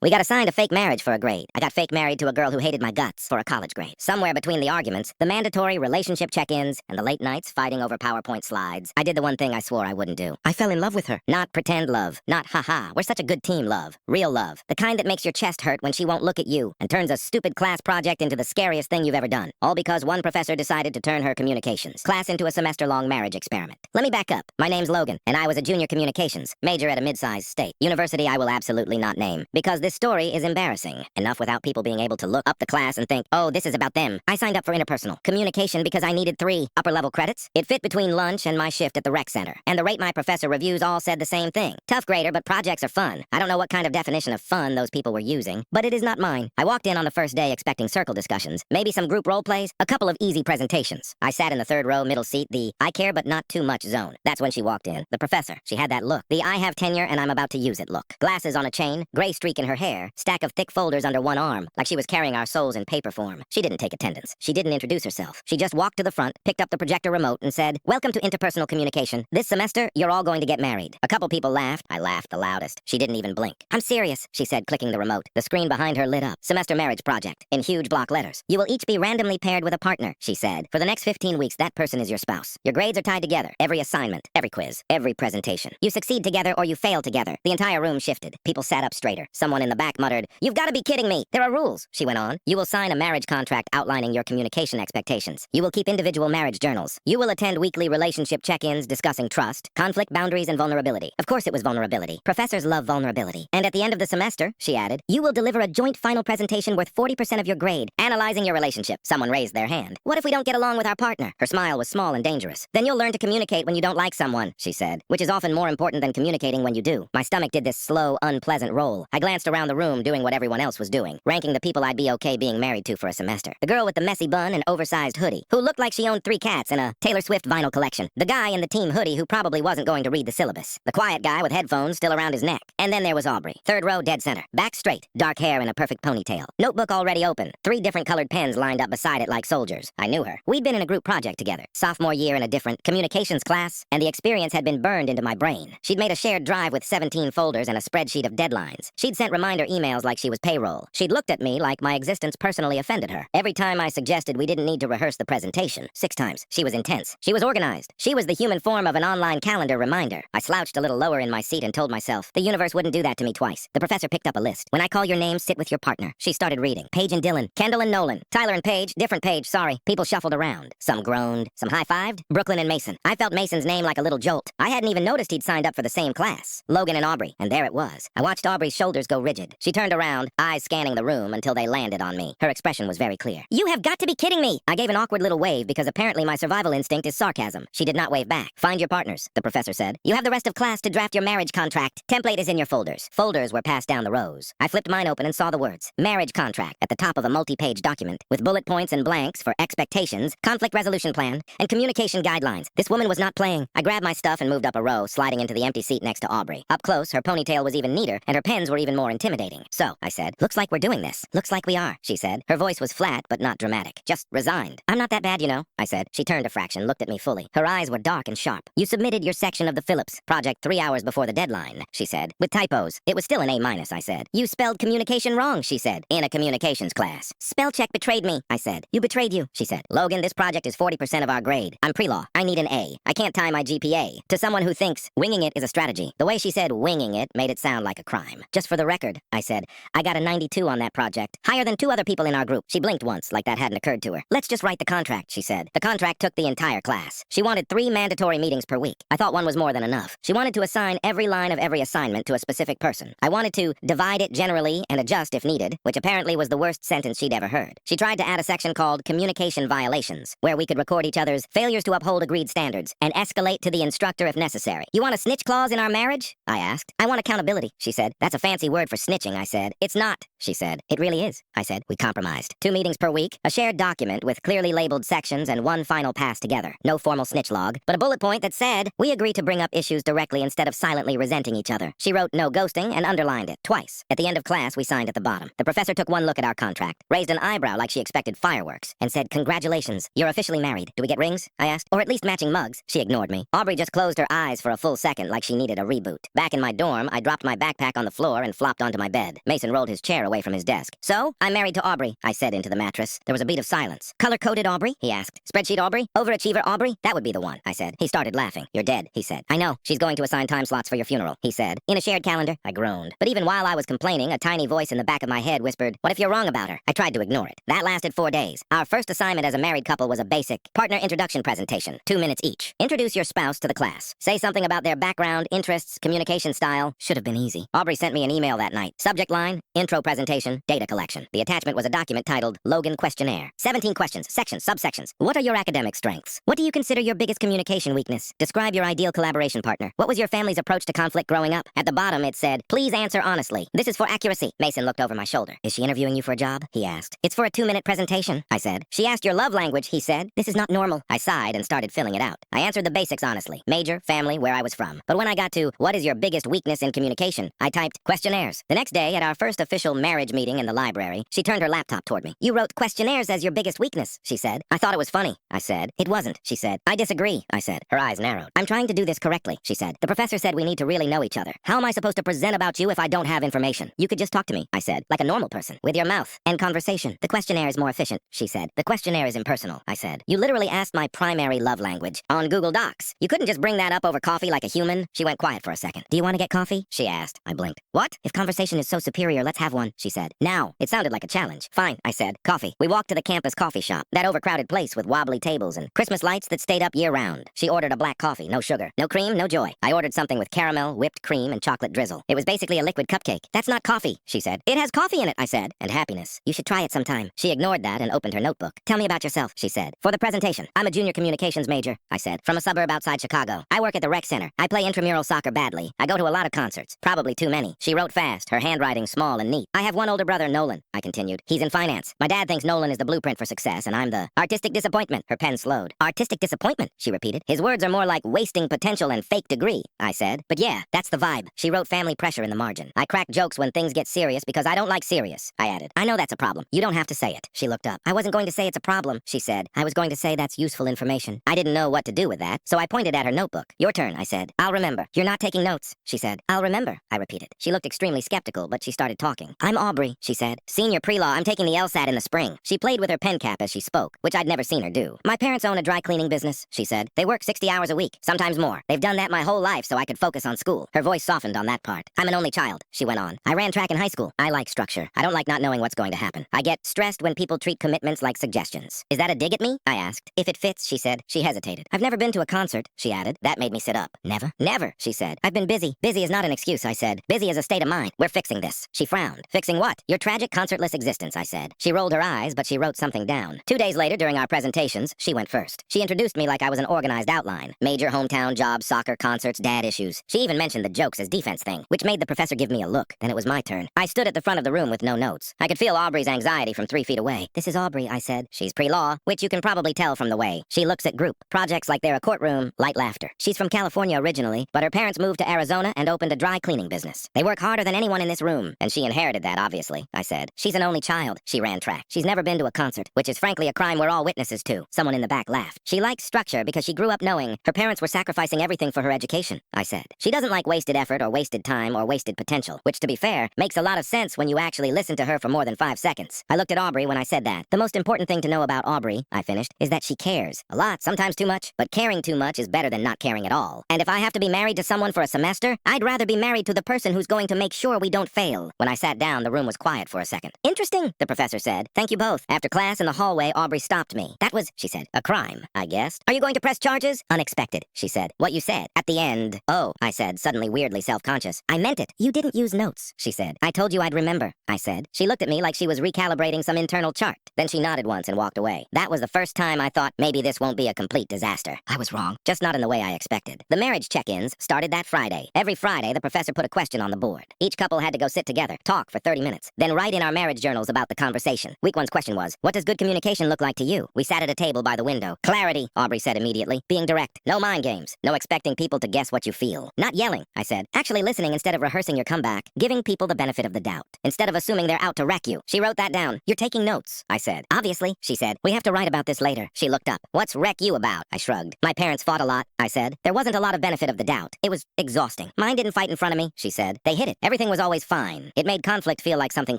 We got assigned a fake marriage for a grade. I got fake married to a girl who hated my guts for a college grade. Somewhere between the arguments, the mandatory relationship check-ins, and the late nights fighting over PowerPoint slides, I did the one thing I swore I wouldn't do. I fell in love with her. Not pretend love. Not haha, we're such a good team love. Real love. The kind that makes your chest hurt when she won't look at you and turns a stupid class project into the scariest thing you've ever done. All because one professor decided to turn her communications class into a semester-long marriage experiment. Let me back up. My name's Logan, and I was a junior communications major at a mid-sized state university I will absolutely not name, because this story is embarrassing enough without people being able to look up the class and think, oh, this is about them. I signed up for interpersonal communication because I needed 3 upper-level credits. It fit between lunch and my shift at the rec center, and the rate my professor reviews all said the same thing. Tough grader, but projects are fun. I don't know what kind of definition of fun those people were using, but it is not mine. I walked in on the first day expecting circle discussions, maybe some group role plays, a couple of easy presentations. I sat in the 3rd row middle seat, the I care but not too much zone. That's when she walked in. The professor. She had that look. The I have tenure and I'm about to use it look. Glasses on a chain, gray streak in her hair, stack of thick folders under one arm, like she was carrying our souls in paper form. She didn't take attendance. She didn't introduce herself. She just walked to the front, picked up the projector remote, and said, "Welcome to interpersonal communication. This semester, you're all going to get married." A couple people laughed. I laughed the loudest. She didn't even blink. "I'm serious," she said, clicking the remote. The screen behind her lit up. "Semester marriage project," in huge block letters. "You will each be randomly paired with a partner," she said. "For the next 15 weeks, that person is your spouse. Your grades are tied together. Every assignment, every quiz, every presentation. You succeed together or you fail together." The entire room shifted. People sat up straighter. Someone in the back muttered, "You've got to be kidding me. There are rules," she went on. "You will sign a marriage contract outlining your communication expectations. You will keep individual marriage journals. You will attend weekly relationship check-ins discussing trust, conflict, boundaries, and vulnerability." Of course it was vulnerability. Professors love vulnerability. "And at the end of the semester," she added, "you will deliver a joint final presentation worth 40% of your grade, analyzing your relationship." Someone raised their hand. "What if we don't get along with our partner?" Her smile was small and dangerous. "Then you'll learn to communicate when you don't like someone," she said, "which is often more important than communicating when you do." My stomach did this slow, unpleasant roll. I glanced around the room doing what everyone else was doing, ranking the people I'd be okay being married to for a semester. The girl with the messy bun and oversized hoodie, who looked like she owned 3 cats and a Taylor Swift vinyl collection. The guy in the team hoodie who probably wasn't going to read the syllabus. The quiet guy with headphones still around his neck. And then there was Aubrey. 3rd row dead center. Back straight. Dark hair and a perfect ponytail. Notebook already open. 3 different colored pens lined up beside it like soldiers. I knew her. We'd been in a group project together. Sophomore year in a different communications class, and the experience had been burned into my brain. She'd made a shared drive with 17 folders and a spreadsheet of deadlines. She'd sent reminder emails like she was payroll. She'd looked at me like my existence personally offended her. Every time I suggested we didn't need to rehearse the presentation. 6 times. She was intense. She was organized. She was the human form of an online calendar reminder. I slouched a little lower in my seat and told myself, the universe wouldn't do that to me twice. The professor picked up a list. "When I call your name, sit with your partner." She started reading. "Paige and Dylan, Kendall and Nolan, Tyler and Paige, different Paige, sorry." People shuffled around. Some groaned. Some high-fived. Brooklyn and Mason. I felt Mason's name like a little jolt. I hadn't even noticed he'd signed up for the same class. Logan and Aubrey. And there it was. I watched Aubrey's shoulders go rigid. She turned around, eyes scanning the room until they landed on me. Her expression was very clear. "You have got to be kidding me!" I gave an awkward little wave because apparently my survival instinct is sarcasm. She did not wave back. "Find your partners," the professor said. "You have the rest of class to draft your marriage contract. Template is in your folders." Folders were passed down the rows. I flipped mine open and saw the words, "Marriage contract," at the top of a multi-page document, with bullet points and blanks for expectations, conflict resolution plan, and communication guidelines. This woman was not playing. I grabbed my stuff and moved up a row, sliding into the empty seat next to Aubrey. Up close, her ponytail was even neater, and her pens were even more intimidating. "So," I said, "looks like we're doing this." "Looks like we are," she said. Her voice was flat, but not dramatic. Just resigned. "I'm not that bad, you know," I said. She turned a fraction, looked at me fully. Her eyes were dark and sharp. "You submitted your section of the Phillips project 3 hours before the deadline," she said, "with typos." It was still an A-, I said. "You spelled communication wrong," she said, "in a communications class." "Spell check betrayed me," I said. "You betrayed you," she said. "Logan, this project is 40% of our grade. I'm pre-law. I need an A. I can't tie my GPA to someone who thinks winging it is a strategy." The way she said winging it made it sound like a crime. "Just for the record," I said, "I got a 92 on that project. Higher than 2 other people in our group." She blinked once, like that hadn't occurred to her. "Let's just write the contract," she said. The contract took the entire class. She wanted 3 mandatory meetings per week. I thought one was more than enough. She wanted to assign every line of every assignment to a specific person. I wanted to divide it generally and adjust if needed, which apparently was the worst sentence she'd ever heard. She tried to add a section called communication violations, where we could record each other's failures to uphold agreed standards and escalate to the instructor if necessary. "You want a snitch clause in our marriage?" I asked. "I want accountability," she said. "That's a fancy word for snitching," I said. "It's not," she said. It really is, I said. We compromised. 2 meetings per week, a shared document with clearly labeled sections, and one final pass together. No formal snitch log, but a bullet point that said, we agree to bring up issues directly instead of silently resenting each other. She wrote no ghosting and underlined it twice. At the end of class, we signed at the bottom. The professor took one look at our contract, raised an eyebrow like she expected fireworks, and said, congratulations, you're officially married. Do we get rings? I asked. Or at least matching mugs? She ignored me. Aubrey just closed her eyes for a full second like she needed a reboot. Back in my dorm, I dropped my backpack on the floor and flopped onto my bed. Mason rolled his chair away from his desk. So, I'm married to Aubrey, I said into the mattress. There was a beat of silence. Color-coded Aubrey? He asked. Spreadsheet Aubrey? Overachiever Aubrey? That would be the one, I said. He started laughing. You're dead, he said. I know. She's going to assign time slots for your funeral, he said. In a shared calendar? I groaned. But even while I was complaining, a tiny voice in the back of my head whispered, what if you're wrong about her? I tried to ignore it. That lasted 4 days. Our first assignment as a married couple was a basic partner introduction presentation, 2 minutes each. Introduce your spouse to the class. Say something about their background, interests, communication style. Should have been easy. Aubrey sent me an email that night. Subject line, intro presentation, data collection. The attachment was a document titled Logan Questionnaire. 17 questions, sections, subsections. What are your academic strengths? What do you consider your biggest communication weakness? Describe your ideal collaboration partner. What was your family's approach to conflict growing up? At the bottom it said, please answer honestly. This is for accuracy. Mason looked over my shoulder. Is she interviewing you for a job? He asked. It's for a 2-minute presentation, I said. She asked your love language, he said. This is not normal. I sighed and started filling it out. I answered the basics honestly. Major, family, where I was from. But when I got to, what is your biggest weakness in communication? I typed, questionnaires. The next day, at our first official marriage meeting in the library, she turned her laptop toward me. You wrote questionnaires as your biggest weakness, she said. I thought it was funny, I said. It wasn't, she said. I disagree, I said. Her eyes narrowed. I'm trying to do this correctly, she said. The professor said we need to really know each other. How am I supposed to present about you if I don't have information? You could just talk to me, I said, like a normal person, with your mouth and conversation. The questionnaire is more efficient, she said. The questionnaire is impersonal, I said. You literally asked my primary love language on Google Docs. You couldn't just bring that up over coffee like a human. She went quiet for a second. Do you want to get coffee? She asked. I blinked. What? If conversation is so superior, let's have one, she said. Now. It sounded like a challenge. Fine, I said. Coffee. We walked to the campus coffee shop, that overcrowded place with wobbly tables and Christmas lights that stayed up year-round. She ordered a black coffee, no sugar, no cream, no joy. I ordered something with caramel, whipped cream, and chocolate drizzle. It was basically a liquid cupcake. That's not coffee, she said. It has coffee in it, I said. And happiness. You should try it sometime. She ignored that and opened her notebook. Tell me about yourself, she said. For the presentation, I'm a junior communications major, I said, from a suburb outside Chicago. I work at the rec center. I play intramural soccer badly. I go to a lot of concerts, probably too many. She wrote fast, her handwriting small and neat. I have one older brother, Nolan, I continued. He's in finance. My dad thinks Nolan is the blueprint for success, and I'm the artistic disappointment. Her pen slowed. Artistic disappointment, she repeated. His words are more like wasting potential and fake degree, I said. But yeah, that's the vibe. She wrote family pressure in the margin. I crack jokes when things get serious because I don't like serious, I added. I know that's a problem. You don't have to say it. She looked up. I wasn't going to say it's a problem, she said. I was going to say that's useful information. I didn't know what to do with that, so I pointed at her notebook. Your turn, I said. I'll remember. You're not taking notes, she said. I'll remember, I repeated. She looked extremely skeptical, but she started talking. I'm Aubrey, she said. Senior pre-law. I'm taking the LSAT in the spring. She played with her pen cap as she spoke, which I'd never seen her do. My parents own a dry cleaning business, she said. They work 60 hours a week, sometimes more. They've done that my whole life so I could focus on school. Her voice softened on that part. I'm an only child, she went on. I ran track in high school. I like structure. I don't like not knowing what's going to happen. I get stressed when people treat commitments like suggestions. Is that a dig at me? I asked. If it fits, she said. She hesitated. I've never been to a concert, she added. That made me sit up. Never? Never, she said. I've been busy. Busy is not an excuse, I said. Busy is a state of mind. We're fixing this. She frowned. Fixing what? Your tragic concertless existence, I said. She rolled her eyes, but she wrote something down. 2 days later, during our presentations, she went first. She introduced me like I was an organized outline. Major hometown jobs, soccer, concerts, dad issues. She even mentioned the jokes as defense thing, which made the professor give me a look. Then it was my turn. I stood at the front of the room with no notes. I could feel Aubrey's anxiety from 3 feet away. This is Aubrey, I said. She's pre-law, which you can probably tell from the way she looks at group projects like they're a courtroom, light laughter. She's from California originally, but her parents moved to Arizona and opened a dry cleaning business. They work harder than anyone in this room, and she inherited that, obviously, I said. She's an only child. She ran track. She's never been to a concert, which is frankly a crime we're all witnesses to. Someone in the back laughed. She likes structure because she grew up knowing her parents were sacrificing everything for her education, I said. She doesn't like wasted effort or wasted time or wasted potential, which to be fair, makes a lot of sense when you actually listen to her for more than 5 seconds. I looked at Aubrey when I said that. The most important thing to know about Aubrey, I finished, is that she cares. A lot, sometimes too much, but caring too much is better than not caring at all. And if I have to be married to someone for a semester, I'd rather be married to the person who's going to make sure we don't fail. When I sat down, the room was quiet for a second. Interesting, the professor said. Thank you both. After class in the hallway, Aubrey stopped me. That was, she said, a crime, I guessed. Are you going to press charges? Unexpected, she said. What you said. At the end. Oh, I said, suddenly weirdly self-conscious. I meant it. You didn't use notes, she said. I told you I'd remember, I said. She looked at me like she was recalibrating some internal chart. Then she nodded once and walked away. That was the first time I thought maybe this won't be a complete disaster. I was wrong. Just not in the way I expected. The marriage check-ins started that Friday. Every Friday, the professor put a question on the board. Each couple had to go sit together, talk for 30 30 minutes. Then write in our marriage journals about the conversation. Week 1's question was, what does good communication look like to you? We sat at a table by the window. Clarity, Aubrey said immediately. Being direct. No mind games. No expecting people to guess what you feel. Not yelling, I said. Actually listening instead of rehearsing your comeback. Giving people the benefit of the doubt. Instead of assuming they're out to wreck you. She wrote that down. You're taking notes, I said. Obviously, she said. We have to write about this later. She looked up. What's wreck you about? I shrugged. My parents fought a lot, I said. There wasn't a lot of benefit of the doubt. It was exhausting. Mine didn't fight in front of me, she said. They hid it. Everything was always fine. It made conflict feel like something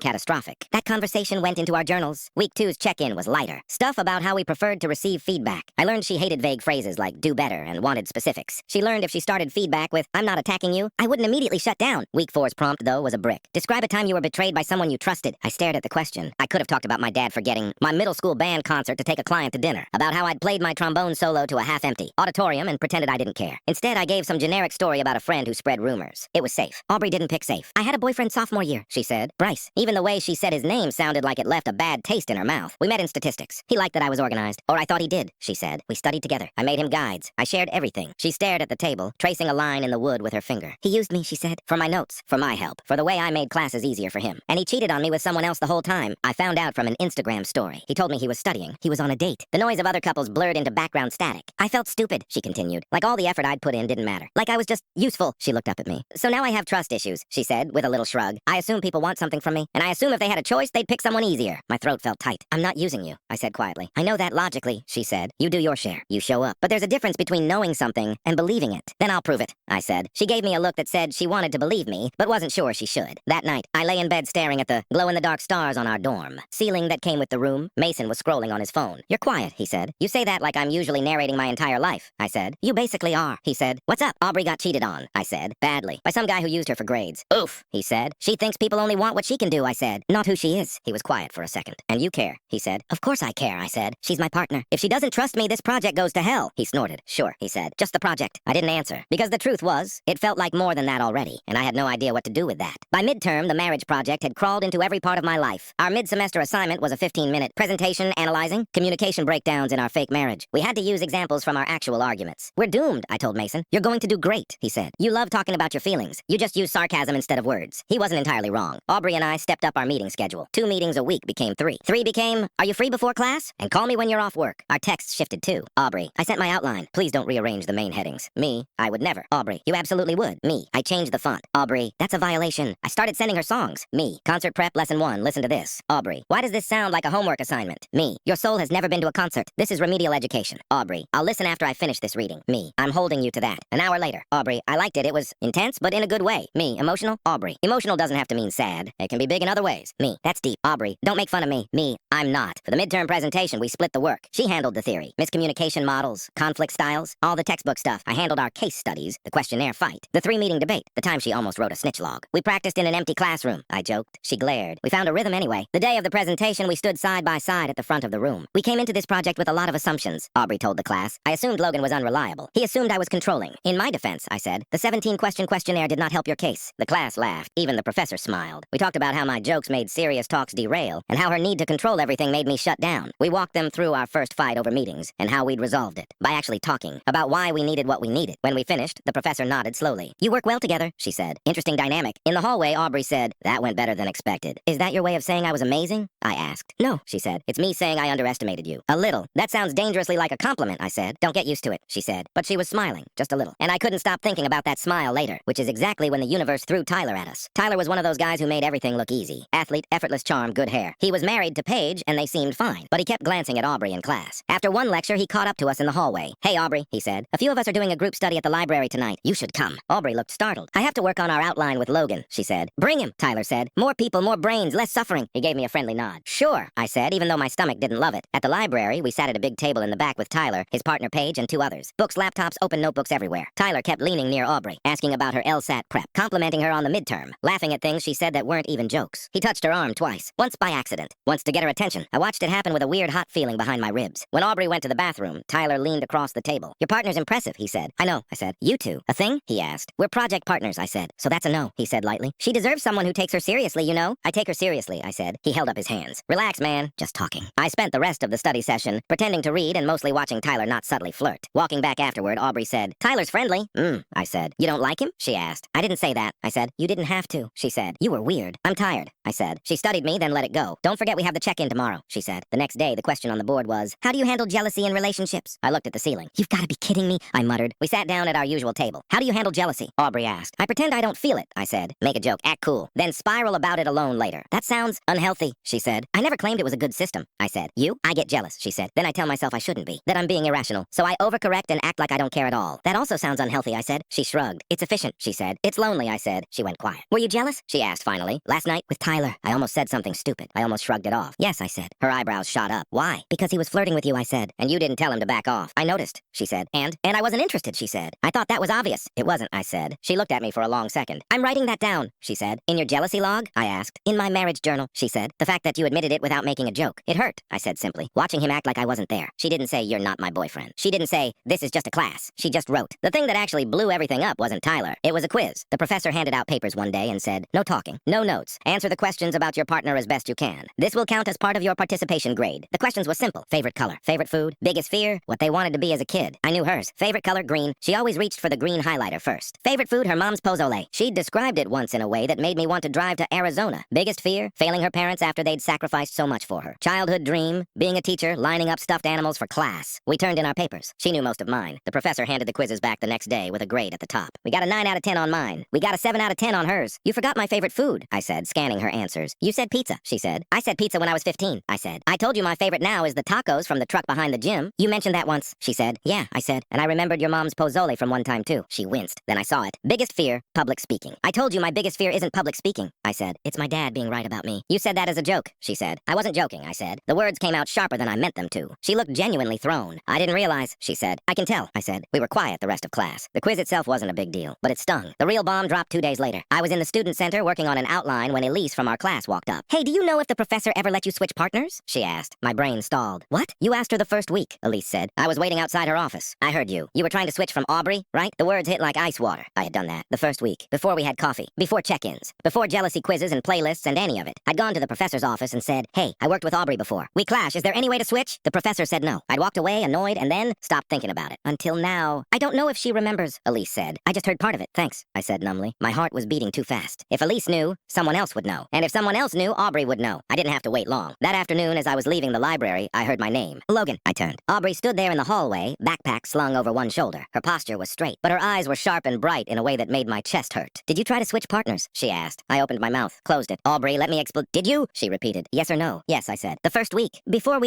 catastrophic. That conversation went into our journals. Week 2's check-in was lighter. Stuff about how we preferred to receive feedback. I learned she hated vague phrases like do better and wanted specifics. She learned if she started feedback with, I'm not attacking you, I wouldn't immediately shut down. Week 4's prompt, though, was a brick. Describe a time you were betrayed by someone you trusted. I stared at the question. I could have talked about my dad forgetting my middle school band concert to take a client to dinner. About how I'd played my trombone solo to a half-empty auditorium and pretended I didn't care. Instead, I gave some generic story about a friend who spread rumors. It was safe. Aubrey didn't pick safe. I had a boyfriend sophomore year, she said. Bryce. Even the way she said his name sounded like it left a bad taste in her mouth. We met in statistics. He liked that I was organized. Or I thought he did, she said. We studied together. I made him guides. I shared everything. She stared at the table, tracing a line in the wood with her finger. He used me, she said. For my notes. For my help. For the way I made classes easier for him. And he cheated on me with someone else the whole time. I found out from an Instagram story. He told me he was studying. He was on a date. The noise of other couples blurred into background static. I felt stupid, she continued. Like all the effort I'd put in didn't matter. Like I was just useful. She looked up at me. So now I have trust issues, she said, with a little shrug. I assume people want something from me, and I assume if they had a choice, they'd pick someone easier. My throat felt tight. I'm not using you, I said quietly. I know that logically, she said. You do your share. You show up. But there's a difference between knowing something and believing it. Then I'll prove it, I said. She gave me a look that said she wanted to believe me, but wasn't sure she should. That night, I lay in bed staring at the glow-in-the-dark stars on our dorm. Ceiling that came with the room. Mason was scrolling on his phone. You're quiet, he said. You say that like I'm usually narrating my entire life, I said. You basically are, he said. What's up? Aubrey got cheated on, I said. Badly. By some guy who used her for grades. Oof, he said. She thinks people only want what she can do, I said. Not who she is. He was quiet for a second. And you care, he said. Of course I care, I said. She's my partner. If she doesn't trust me, this project goes to hell. He snorted. Sure, he said. Just the project. I didn't answer. Because the truth was, it felt like more than that already, and I had no idea what to do with that. By midterm, the marriage project had crawled into every part of my life. Our mid-semester assignment was a 15-minute presentation analyzing communication breakdowns in our fake marriage. We had to use examples from our actual arguments. We're doomed, I told Mason. You're going to do great, he said. You love talking about your feelings. You just use sarcasm instead of words. He wasn't entirely wrong. Aubrey and I stepped up our meeting schedule. 2 meetings a week became 3. 3 became, are you free before class? And call me when you're off work. Our texts shifted too. Aubrey, I sent my outline. Please don't rearrange the main headings. Me, I would never. Aubrey, you absolutely would. Me, I changed the font. Aubrey, that's a violation. I started sending her songs. Me, concert prep lesson 1, listen to this. Aubrey, why does this sound like a homework assignment? Me, your soul has never been to a concert. This is remedial education. Aubrey, I'll listen after I finish this reading. Me, I'm holding you to that. An hour later. Aubrey, I liked it. It was intense, but in a good way. Me, emotional? Aubrey, emotional doesn't have to mean sad. It can be big in other ways. Me, that's deep. Aubrey, don't make fun of me. Me, I'm not. For the midterm presentation, we split the work. She handled the theory. Miscommunication models, conflict styles, all the textbook stuff. I handled our case studies, the questionnaire fight, the 3-meeting debate, the time she almost wrote a snitch log. We practiced in an empty classroom, I joked. She glared. We found a rhythm anyway. The day of the presentation, we stood side by side at the front of the room. We came into this project with a lot of assumptions, Aubrey told the class. I assumed Logan was unreliable. He assumed I was controlling. In my defense, I said, the 17-question questionnaire did not help your case. The class laughed. Even the professor smiled. We talked about how my jokes made serious talks derail, and how her need to control everything made me shut down. We walked them through our first fight over meetings, and how we'd resolved it, by actually talking, about why we needed what we needed. When we finished, the professor nodded slowly. You work well together, she said. Interesting dynamic. In the hallway, Aubrey said, that went better than expected. Is that your way of saying I was amazing? I asked. No, she said. It's me saying I underestimated you. A little. That sounds dangerously like a compliment, I said. Don't get used to it, she said. But she was smiling, just a little. And I couldn't stop thinking about that smile later, which is exactly when the universe threw Tyler at us. Tyler was one of those guys who made everything look easy. Athlete, effortless charm, good hair. He was married to Paige, and they seemed fine, but he kept glancing at Aubrey in class. After one lecture, he caught up to us in the hallway. Hey, Aubrey, he said. A few of us are doing a group study at the library tonight. You should come. Aubrey looked startled. I have to work on our outline with Logan, she said. Bring him, Tyler said. More people, more brains, less suffering. He gave me a friendly nod. Sure, I said, even though my stomach didn't love it. At the library, we sat at a big table in the back with Tyler, his partner Paige, and 2 others. Books, laptops, open notebooks everywhere. Tyler kept leaning near Aubrey, asking about her LSAT prep, complimenting her on the midterm, laughing at things she said that weren't even jokes. He touched her arm twice, once by accident, once to get her attention. I watched it happen with a weird hot feeling behind my ribs. When Aubrey went to the bathroom, Tyler leaned across the table. Your partner's impressive, he said. I know, I said. You two, a thing? He asked. We're project partners, I said. So that's a no, he said lightly. She deserves someone who takes her seriously, you know? I take her seriously, I said. He held up his hands. Relax, man. Just talking. I spent the rest of the study session pretending to read and mostly watching Tyler not subtly flirt. Walking back afterward, Aubrey said, Tyler's friendly. I said. You don't like him? She asked. I didn't say that. I said. You didn't have to, she said. You were weird. weird. I'm tired, I said. She studied me, then let it go. Don't forget we have the check-in tomorrow, she said. The next day, the question on the board was, how do you handle jealousy in relationships? I looked at the ceiling. You've got to be kidding me, I muttered. We sat down at our usual table. How do you handle jealousy? Aubrey asked. I pretend I don't feel it, I said. Make a joke, act cool. Then spiral about it alone later. That sounds unhealthy, she said. I never claimed it was a good system, I said. You? I get jealous, she said. Then I tell myself I shouldn't be. That I'm being irrational. So I overcorrect and act like I don't care at all. That also sounds unhealthy, I said. She shrugged. It's efficient, she said. It's lonely, I said. She went quiet. Were you jealous? She asked finally. Last night with Tyler. I almost said something stupid. I almost shrugged it off. Yes, I said. Her eyebrows shot up. Why? Because he was flirting with you, I said. And you didn't tell him to back off. I noticed, she said. And I wasn't interested, she said. I thought that was obvious. It wasn't, I said. She looked at me for a long second. I'm writing that down, she said. In your jealousy log? I asked. In my marriage journal, she said. The fact that you admitted it without making a joke. It hurt, I said simply. Watching him act like I wasn't there. She didn't say, you're not my boyfriend. She didn't say, this is just a class. She just wrote. The thing that actually blew everything up wasn't Tyler. It was a quiz. The professor handed out papers one day and said, no talking, no notes. Answer the questions about your partner as best you can. This will count as part of your participation grade. The questions were simple. Favorite color, favorite food, biggest fear, what they wanted to be as a kid. I knew hers. Favorite color, green. She always reached for the green highlighter first. Favorite food, her mom's pozole. She'd described it once in a way that made me want to drive to Arizona. Biggest fear, failing her parents after they'd sacrificed so much for her. Childhood dream, being a teacher, lining up stuffed animals for class. We turned in our papers. She knew most of mine. The professor handed the quizzes back the next day with a grade at the top. We got a 9 out of 10 on mine. We got a 7 out of 10 on hers. You forgot my favorite food, I said, scanning her answers. You said pizza, she said. I said pizza when I was 15, I said. I told you my favorite now is the tacos from the truck behind the gym. You mentioned that once, she said. Yeah, I said. And I remembered your mom's pozole from one time too. She winced. Then I saw it. Biggest fear, public speaking. I told you my biggest fear isn't public speaking, I said. It's my dad being right about me. You said that as a joke, she said. I wasn't joking, I said. The words came out sharper than I meant them to. She looked genuinely thrown. I didn't realize, she said. I can tell, I said. We were quiet the rest of class. The quiz itself wasn't a big deal, but it stung. The real bomb dropped 2 days later. I was in the student center working on an outline when Elise from our class walked up. Hey, do you know if the professor ever let you switch partners? She asked. My brain stalled. What? You asked her the first week, Elise said. I was waiting outside her office. I heard you. You were trying to switch from Aubrey, right? The words hit like ice water. I had done that the first week, before we had coffee, before check-ins, before jealousy quizzes and playlists and any of it. I'd gone to the professor's office and said, hey, I worked with Aubrey before. We clash. Is there any way to switch? The professor said no. I'd walked away, annoyed, and then stopped thinking about it. Until now. I don't know if she remembers, Elise said. I just heard part of it. Thanks, I said numbly. My heart was beating too fast. If Elise knew, someone else would know. And if someone else knew, Aubrey would know. I didn't have to wait long. That afternoon, as I was leaving the library, I heard my name. Logan, I turned. Aubrey stood there in the hallway, backpack slung over one shoulder. Her posture was straight, but her eyes were sharp and bright in a way that made my chest hurt. Did you try to switch partners? She asked. I opened my mouth, closed it. Aubrey, let me explain. Did you? She repeated. Yes or no? Yes, I said. The first week. Before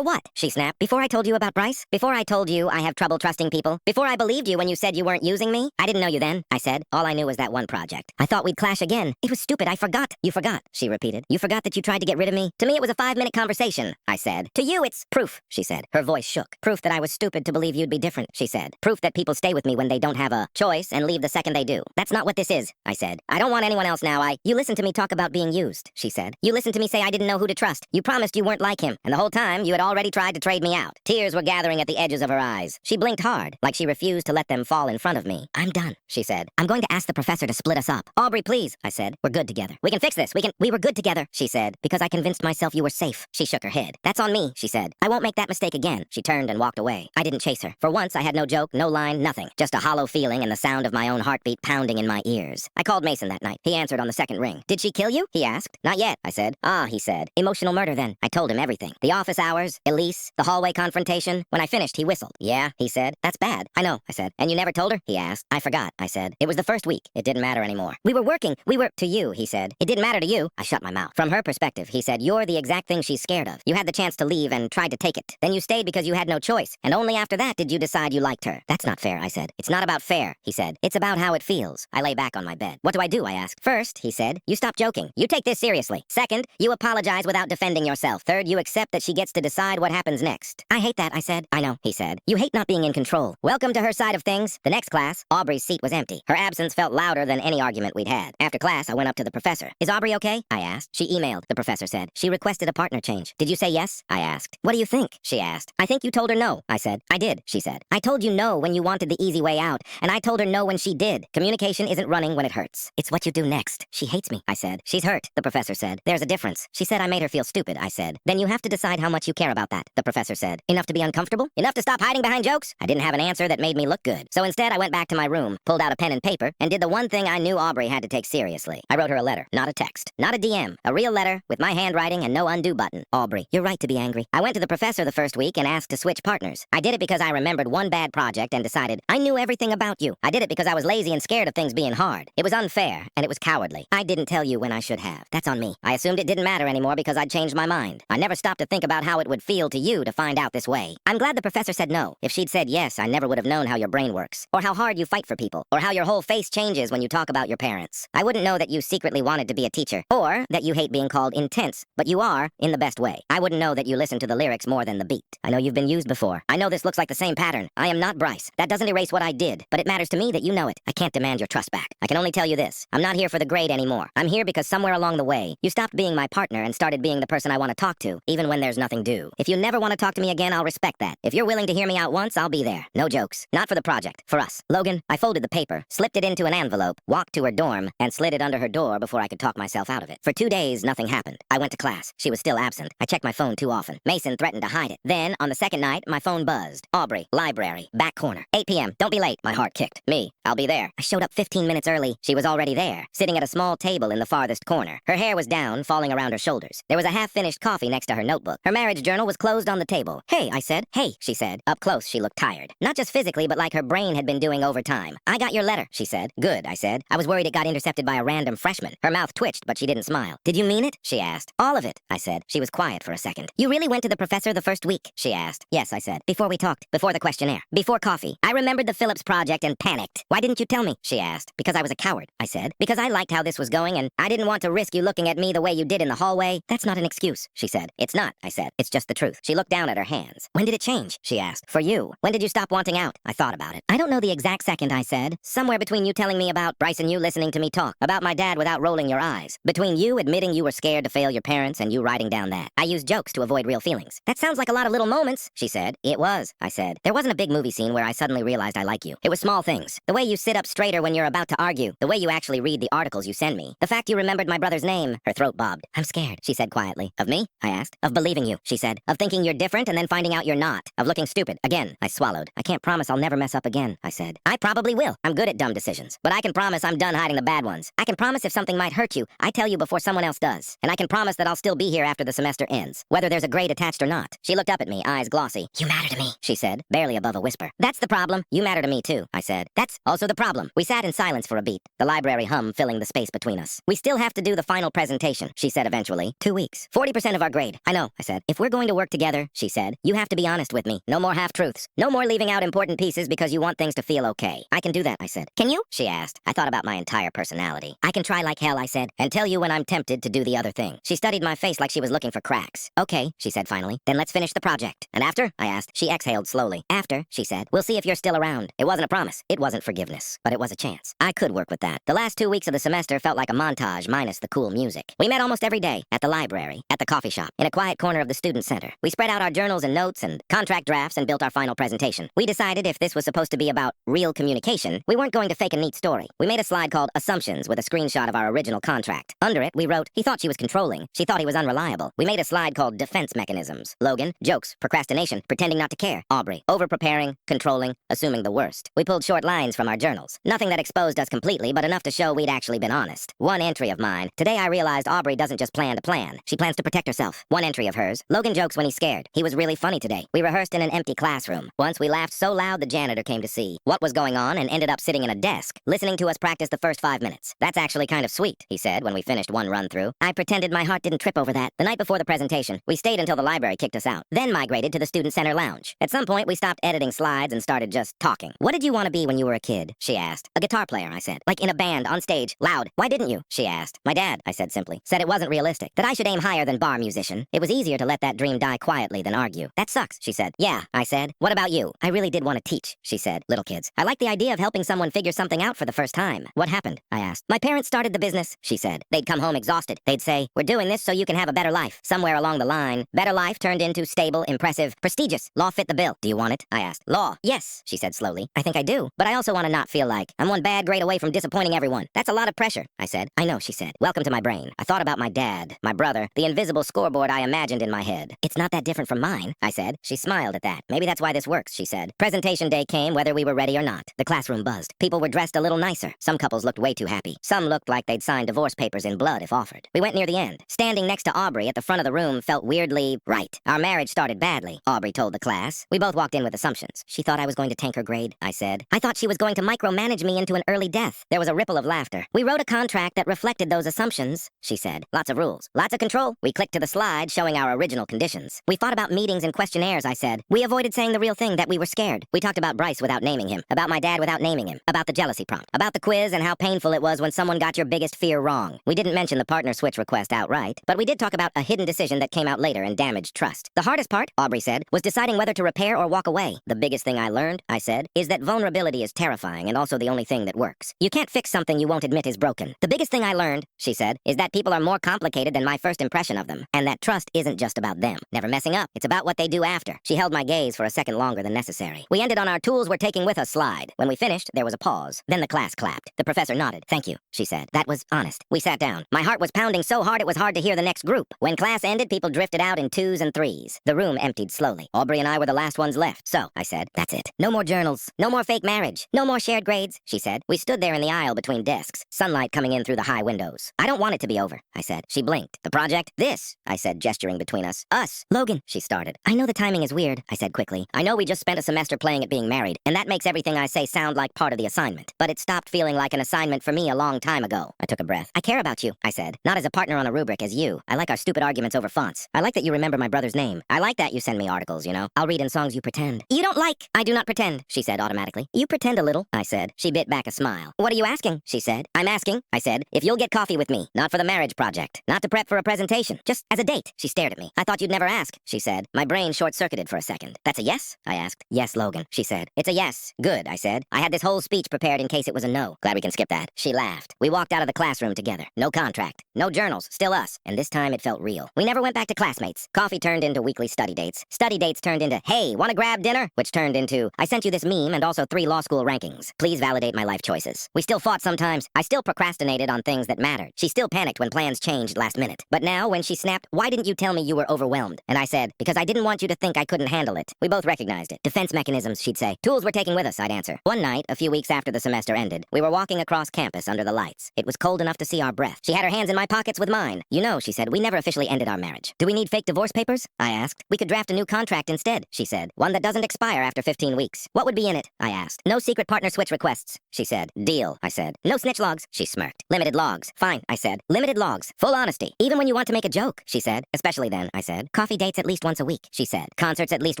what? She snapped. Before I told you about Bryce? Before I told you I have trouble trusting people? Before I believed you when you said you weren't using me? I didn't know you then, I said. All I knew was that one project. I thought we'd clash again. It was stupid. I forgot. You forgot, she repeated. You forgot that you tried to get rid of me? To me, it was a 5-minute conversation, I said. To you, it's proof, she said. Her voice shook. Proof that I was stupid to believe you'd be different, she said. Proof that people stay with me when they don't have a choice and leave the second they do. That's not what this is, I said. I don't want anyone else now. You listened to me talk about being used, she said. You listened to me say I didn't know who to trust. You promised you weren't like him, and the whole time you had already tried to trade me out. Tears were gathering at the edges of her eyes. She blinked hard, like she refused to let them fall in front of me. I'm done, she said. I'm going to ask the professor to split us up. Aubrey, please, I said. We're good together. We can fix this. We were good together, she said, because I convinced myself you were safe. She shook her head. That's on me, she said. I won't make that mistake again. She turned and walked away. I didn't chase her. For once, I had no joke, no line, nothing. Just a hollow feeling and the sound of my own heartbeat pounding in my ears. I called Mason that night. He answered on the second ring. Did she kill you? He asked. Not yet, I said. Ah, he said. Emotional murder then. I told him everything. The office hours, Elise, the hallway confrontation. When I finished, he whistled. Yeah, he said. That's bad. I know, I said. And you never told her? He asked. I forgot, I said. It was the first week. It didn't matter anymore. We were working. To you, he said. It didn't matter to you. I shut my mouth. From her perspective, he said, you're the exact thing she's scared of. You had the chance to leave and tried to take it. Then you stayed because you had no choice. And only after that did you decide you liked her. That's not fair, I said. It's not about fair, he said. It's about how it feels. I lay back on my bed. What do? I asked. First, he said, you stop joking. You take this seriously. Second, you apologize without defending yourself. Third, you accept that she gets to decide what happens next. I hate that, I said. I know, he said. You hate not being in control. Welcome to her side of things. The next class, Aubrey's seat was empty. Her absence felt louder than any argument we'd had. After class, I went up to the professor. Is Aubrey okay? I asked. She emailed, the professor said. She requested a partner change. Did you say yes? I asked. What do you think? She asked. I think you told her no, I said. I did, she said. I told you no when you wanted the easy way out, and I told her no when she did. Communication isn't running when it hurts. It's what you do next. She hates me, I said. She's hurt, the professor said. There's a difference. She said I made her feel stupid, I said. Then you have to decide how much you care about that, the professor said. Enough to be uncomfortable? Enough to stop hiding behind jokes? I didn't have an answer that made me look good. So instead I went back to my room, pulled out a pen and paper, and did the one thing I knew Aubrey had to take seriously. I wrote her a letter, not a text, not a DM, a real letter with my handwriting and no undo button. Aubrey, you're right to be angry. I went to the professor the first week and asked to switch partners. I did it because I remembered one bad project and decided I knew everything about you. I did it because I was lazy and scared of things being hard. It was unfair, and it was cowardly. I didn't tell you when I should have. That's on me. I assumed it didn't matter anymore because I'd changed my mind. I never stopped to think about how it would feel to you to find out this way. I'm glad the professor said no. If she'd said yes, I never would have known how your brain works, or how hard you fight for people, or how your whole face changes when you talk about your parents. I wouldn't know that you secretly wanted to be a teacher, or that you hate being called intense, but you are, in the best way. I wouldn't know that you listen to the lyrics more than the beat. I know you've been used before. I know this looks like the same pattern. I am not Bryce. That doesn't erase what I did, but it matters to me that you know it. I can't demand your trust back. I can only tell you this. I'm not here for the grade anymore. I'm here because somewhere along the way, you stopped being my partner and started being the person I want to talk to, even when there's nothing due. If you never want to talk to me again, I'll respect that. If you're willing to hear me out once, I'll be there. No jokes. Not for the project. For us. Logan, I folded the paper, slipped it into an envelope, walked to her dorm, and slid it under her door before I could talk myself out of it. For 2 days, nothing happened. I went to class. She was still absent. I checked my phone too often. Mason threatened to hide it. Then, on the second night, my phone buzzed. Aubrey, library, back corner. 8 p.m. Don't be late. My heart kicked. Me. I'll be there. I showed up 15 minutes early. She was already there, sitting at a small table in the farthest corner. Her hair was down, falling around her shoulders. There was a half-finished coffee next to her notebook. Her marriage journal was closed on the table. Hey, I said. Hey, she said. Up close, she looked tired. Not just physically, but like her brain had been doing overtime. I got your letter, she said. Good, I said. I was worried it got intercepted by a random freshman. Her mouth twitched, but she didn't smile. Did you mean it? She asked. All of it, I said. She was quiet for a second. You really went to the professor the first week? She asked. Yes, I said. Before we talked. Before the questionnaire. Before coffee. I remembered the Phillips project and panicked. Why didn't you tell me? She asked. Because I was a coward, I said. Because I liked how this was going and I didn't want to risk you looking at me the way you did in the hallway. That's not an excuse, she said. It's not, I said. It's just the truth. She looked down at her hands. When did it change? She asked. For you. When did you stop wanting out? I thought about it. I don't know the exact second, I said. Somewhere between you telling me about Bryce and you listening to me talk. About my dad without rolling your eyes. Between you admitting you were scared to fail your parents and you writing down that. I used jokes to avoid real feelings. That sounds like a lot of little moments, she said. It was, I said. There wasn't a big movie scene where I suddenly realized I like you. It was small things. The way you sit up straighter when you're about to argue. The way you actually read the articles you send me. The fact you remembered my brother's name. Her throat bobbed. I'm scared, she said quietly. Of me? I asked. Of believing you, she said. Of thinking you're different and then finding out you're not. Of looking stupid. Again, I swallowed. I can't promise I'll never mess up again, I said. I probably will. I'm good at dumb decisions. But I can promise I'm done hiding the bad ones. I can promise if something might hurt you, I tell you before someone else does. And I can promise that I'll still be here after the semester ends, whether there's a grade attached or not. She looked up at me, eyes glossy. You matter to me, she said, barely above a whisper. That's the problem. You matter to me too, I said. That's also the problem. We sat in silence for a beat, the library hum filling the space between us. We still have to do the final presentation, she said eventually. 2 weeks. 40% of our grade. I know, I said. If we're going to work together, she said, you have to be honest with me. No more half-truths. No more leaving out important pieces because you want things to feel okay. I can do that, I said. Can you? She asked. I thought about my entire personality. I can try like hell, I said, and tell you when I'm tempted to do the other thing. She studied my face like she was looking for cracks. Okay, she said finally. Then let's finish the project. And after? I asked. She exhaled slowly. After, she said, we'll see if you're still around. It wasn't a promise. It wasn't forgiveness. But it was a chance. I could work with that. The last 2 weeks of the semester felt like a montage minus the cool music. We met almost every day. At the library. At the coffee shop. In a quiet corner of the student center. We spread out our journals and notes and contract drafts and built our final presentation. We decided if this was supposed to be about real communication, we weren't going to fake a neat story. We made a slide called Assumptions with a screenshot of our original contract. Under it, we wrote, he thought she was controlling. She thought he was unreliable. We made a slide called Defense Mechanisms. Logan, jokes, procrastination, pretending not to care. Aubrey, over-preparing, controlling, assuming the worst. We pulled short lines from our journals. Nothing that exposed us completely, but enough to show we'd actually been honest. One entry of mine. Today I realized Aubrey doesn't just plan to plan. She plans to protect herself. One entry of hers. Logan jokes when he's scared. He was really funny today. We rehearsed in an empty classroom. Once we laughed so loud the janitor came to see what was going on and ended up sitting in a desk, listening to us practice the first 5 minutes. That's actually kind of sweet, he said when we finished one run-through. I pretended my heart didn't trip over that. The night before the presentation, we stayed until the library kicked us out, then migrated to the student center lounge. At some point, we stopped editing slides and started just talking. What did you want to be when you were a kid? She asked. A guitar player, I said. Like in a band, on stage, loud. Why didn't you? She asked. My dad, I said simply, said it wasn't realistic, that I should aim higher than bar musician. It was easier to let that dream die quietly than argue. That sucks, she said. Yeah, I said. What about you? I really did want to teach, she said. Little kids. I like the idea of helping someone figure something out for the first time. What happened? I asked. My parents started the business, she said. They'd come home exhausted. They'd say, we're doing this so you can have a better life. Somewhere along the line, better life turned into stable, impressive, prestigious. Law fit the bill. Do you want it? I asked. Law. Yes, she said slowly. I think I do. But I also want to not feel like I'm one bad grade away from disappointing everyone. That's a lot of pressure, I said. I know, she said. Welcome to my brain. I thought about my dad, my brother, the invisible scoreboard I imagined in my head. It's not that different from mine, I said. She smiled at that. Maybe that's why this works, she said. Presentation day came whether we were ready or not. The classroom buzzed. People were dressed a little nicer. Some couples looked way too happy. Some looked like they they'd sign divorce papers in blood if offered. We went near the end. Standing next to Aubrey at the front of the room felt weirdly right. Our marriage started badly, Aubrey told the class. We both walked in with assumptions. She thought I was going to tank her grade, I said. I thought she was going to micromanage me into an early death. There was a ripple of laughter. We wrote a contract that reflected those assumptions, she said. Lots of rules, lots of control. We clicked to the slide showing our original conditions. We fought about meetings and questionnaires, I said. We avoided saying the real thing, that we were scared. We talked about Bryce without naming him, about my dad without naming him, about the jealousy prompt, about the quiz and how painful it was when someone got your biggest fear wrong. We didn't mention the partner switch request outright, but we did talk about a hidden decision that came out later and damaged trust. The hardest part, Aubrey said, was deciding whether to repair or walk away. The biggest thing I learned, I said, is that vulnerability is terrifying and also the only thing that works. You can't fix something you won't admit is broken. The biggest thing I learned, she said, is that people are more complicated than my first impression of them, and that trust isn't just about them never messing up. It's about what they do after. She held my gaze for a second longer than necessary. We ended on our tools we're taking with us slide. When we finished, there was a pause. Then the class clapped. The professor nodded. Thank you, she said. That was honest. We sat down. My heart was pounding so hard it was hard to hear the next group. When class ended, people drifted out in 2s and 3s. The room emptied slowly. Aubrey and I were the last ones left. So, I said, that's it. No more journals. No more fake marriage. No more shared grades, she said. We stood there in the aisle between desks, sunlight coming in through the high windows. I don't want it to be over, I said. She blinked. The project? This, I said, gesturing between us. Us. Logan, she started. I know the timing is weird, I said quickly. I know we just spent a semester playing at being married, and that makes everything I say sound like part of the assignment. But it stopped feeling like an assignment for me a long time ago. I took a breath. I care about you, I said. Not as a partner on a rubric as you. I like our stupid arguments over fonts. I like that you remember my brother's name. I like that you send me articles, you know. I'll read in songs you pretend. You don't like. I do not pretend, she said automatically. You pretend a little, I said. She bit back a smile. What are you asking? She said. I'm asking, I said, if you'll get coffee with me. Not for the marriage project. Not to prep for a presentation. Just as a date. She stared at me. I thought you'd never ask, she said. My brain short-circuited for a second. That's a yes? I asked. Yes, Logan, she said. It's a yes. Good, I said. I had this whole speech prepared in case it was a no. Glad we can skip that. She laughed. We walked out of the classroom together. No contract. No journals. Still us. And this time it felt real. We never went back to classmates. Coffee turned into weekly study dates. Study dates turned into, hey, wanna grab dinner? Which turned into, I sent you this meme and also 3 law school rankings. Please validate my life choices. We still fought sometimes. I still procrastinated on things that mattered. She still panicked when plans changed last minute. But now, when she snapped, why didn't you tell me you were overwhelmed? And I said, because I didn't want you to think I couldn't handle it. We both recognized it. Defense mechanisms, she'd say. Tools we're taking with us, I'd answer. One night, a few weeks after the semester ended, we were walking across campus under the lights. It was cold enough to see our breath. She had her hands in my pockets with mine. You know, she said, we never officially ended our marriage. Do we need fake divorce papers? I asked. We could draft a new contract instead, she said. One that doesn't expire after 15 weeks. What would be in it? I asked. No secret partner switch requests, she said. Deal, I said. No snitch logs, she smirked. Limited logs. Fine, I said. Limited logs. Full honesty. Even when you want to make a joke, she said. Especially then, I said. Coffee dates at least once a week, she said. Concerts at least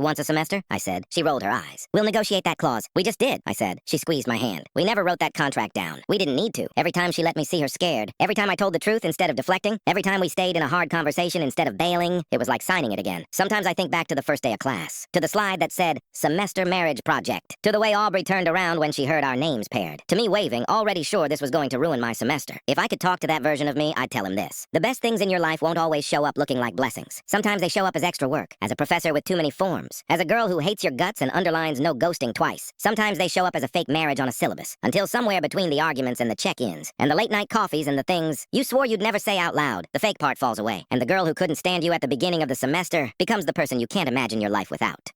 once a semester, I said. She rolled her eyes. We'll negotiate that clause. We just did, I said. She squeezed my hand. We never wrote that contract down. We didn't need to. Every time she let me see her scared, every time I told the truth instead of deflecting, every time we stayed in a hard conversation instead of bailing, it was like signing it again. Sometimes I think back to the first day of class, to the slide that said, semester marriage project, to the way Aubrey turned around when she heard our names paired, to me waving, already sure this was going to ruin my semester. If I could talk to that version of me, I'd tell him this. The best things in your life won't always show up looking like blessings. Sometimes they show up as extra work, as a professor with too many forms, as a girl who hates your guts and underlines no ghosting twice. Sometimes they show up as a fake marriage on a syllabus, until somewhere between the arguments and the check-ins, and the late-night coffees and the things you swore you'd never say out loud, the fake part falls away, and the girl who couldn't stand you at the beginning of the semester becomes the person you can't imagine your life without.